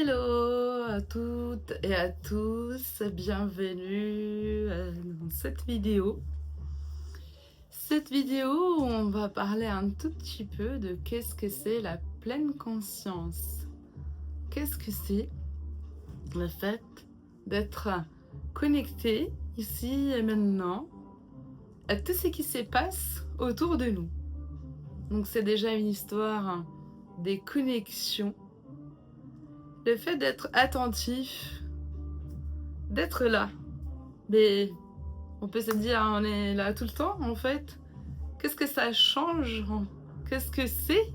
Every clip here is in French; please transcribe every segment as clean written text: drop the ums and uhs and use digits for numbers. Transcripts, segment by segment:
Hello à toutes et à tous, bienvenue dans cette vidéo. Cette vidéo où on va parler un tout petit peu de qu'est-ce que c'est la pleine conscience. Qu'est-ce que c'est le fait d'être connecté ici et maintenant à tout ce qui se passe autour de nous. Donc c'est déjà une histoire des connexions. Le fait d'être attentif, d'être là. Mais on peut se dire, on est là tout le temps en fait. Qu'est-ce que ça change? Qu'est-ce que c'est?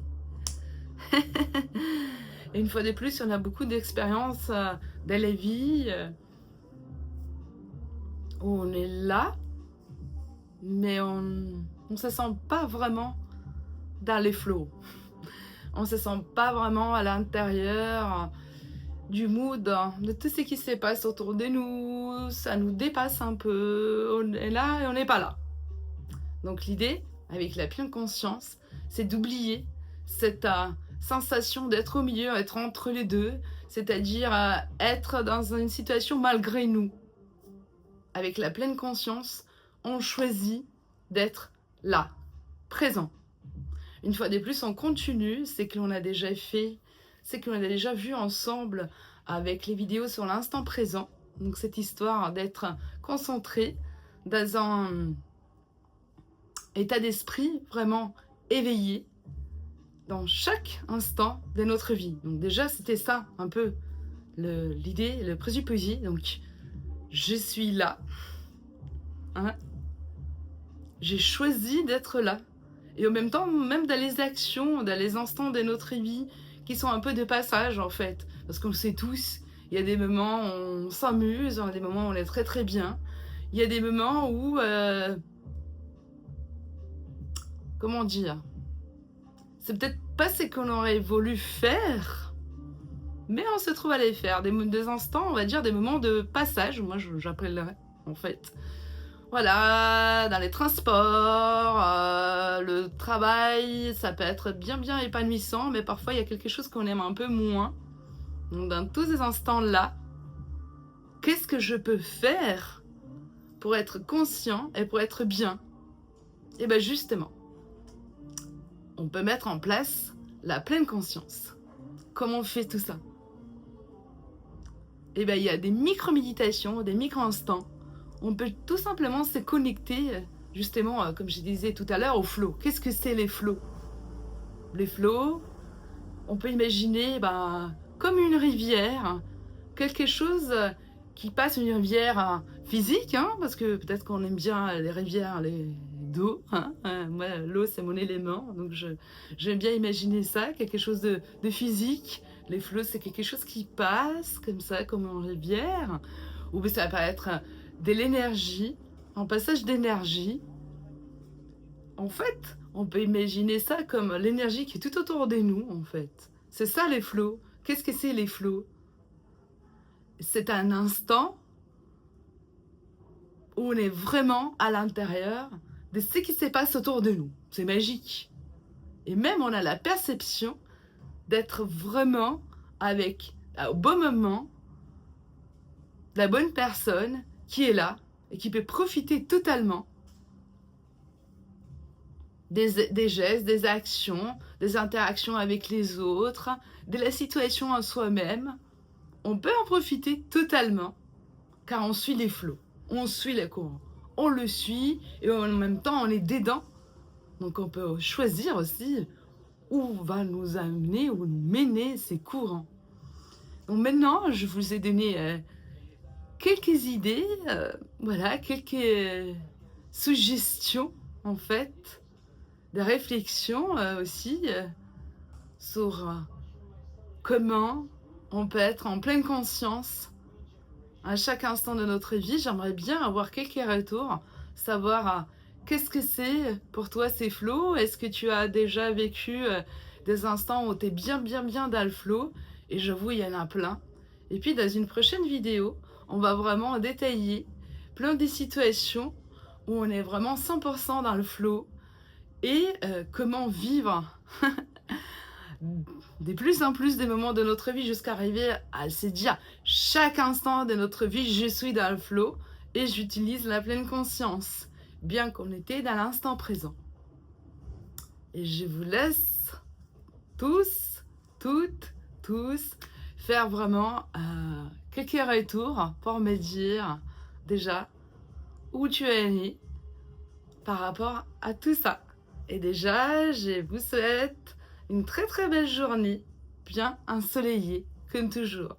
Et une fois de plus, on a beaucoup d'expériences dans la vie où on est là, mais on ne se sent pas vraiment dans les flots. On ne se sent pas vraiment à l'intérieur du mood, de tout ce qui se passe autour de nous. Ça nous dépasse un peu. On est là et on n'est pas là. Donc l'idée, avec la pleine conscience, c'est d'oublier cette sensation d'être au milieu, être entre les deux, c'est-à-dire être dans une situation malgré nous. Avec la pleine conscience, on choisit d'être là, présent. Une fois de plus, on continue, c'est que l'on a déjà fait, c'est que l'on a déjà vu ensemble avec les vidéos sur l'instant présent. Donc cette histoire d'être concentré dans un état d'esprit vraiment éveillé dans chaque instant de notre vie. Donc déjà, c'était ça un peu l'idée, le présupposé. Donc, je suis là. Hein? J'ai choisi d'être là. Et en même temps, même dans les actions, dans les instants de notre vie, qui sont un peu de passage en fait. Parce qu'on le sait tous, il y a des moments où on s'amuse, il y a des moments où on est très très bien. Il y a des moments où... comment dire? C'est peut-être pas ce qu'on aurait voulu faire, mais on se trouve à les faire. Des instants, on va dire, des moments de passage, moi j'appellerais en fait. Voilà, dans les transports, le travail, ça peut être bien bien épanouissant, mais parfois il y a quelque chose qu'on aime un peu moins. Donc dans tous ces instants-là, qu'est-ce que je peux faire pour être conscient et pour être bien? Et bien justement, on peut mettre en place la pleine conscience. Comment on fait tout ça? Et bien il y a des micro-méditations, des micro-instants. On peut tout simplement se connecter, justement, comme je disais tout à l'heure, au flow. Qu'est-ce que c'est les flows? Les flows, on peut imaginer comme une rivière, quelque chose qui passe, une rivière physique, hein, parce que peut-être qu'on aime bien les rivières, d'eau. Hein, moi, l'eau, c'est mon élément, donc j'aime bien imaginer ça, quelque chose de physique. Les flows, c'est quelque chose qui passe comme ça, comme une rivière, ou ça peut être de l'énergie, un passage d'énergie. En fait, on peut imaginer ça comme l'énergie qui est tout autour de nous, en fait. C'est ça les flows. Qu'est-ce que c'est les flows? C'est un instant où on est vraiment à l'intérieur de ce qui se passe autour de nous. C'est magique. Et même on a la perception d'être vraiment avec, au bon moment, la bonne personne qui est là et qui peut profiter totalement des gestes, des actions, des interactions avec les autres, de la situation en soi-même. On peut en profiter totalement car on suit les flots, on suit les courants, on le suit et en même temps on est dedans. Donc on peut choisir aussi où va nous amener, où nous mener ces courants. Donc maintenant, je vous ai donné quelques idées, voilà, quelques suggestions en fait, des réflexions aussi sur comment on peut être en pleine conscience à chaque instant de notre vie. J'aimerais bien avoir quelques retours, savoir qu'est-ce que c'est pour toi ces flows. Est-ce que tu as déjà vécu des instants où tu es bien dans le flow? Et j'avoue, il y en a plein. Et puis dans une prochaine vidéo, on va vraiment détailler plein de situations où on est vraiment 100% dans le flow et comment vivre de plus en plus des moments de notre vie jusqu'à arriver à se dire chaque instant de notre vie, je suis dans le flow et j'utilise la pleine conscience, bien qu'on était dans l'instant présent. Et je vous laisse tous, toutes, tous faire vraiment quelques retours pour me dire déjà où tu es né par rapport à tout ça. Et déjà, je vous souhaite une très très belle journée, bien ensoleillée, comme toujours.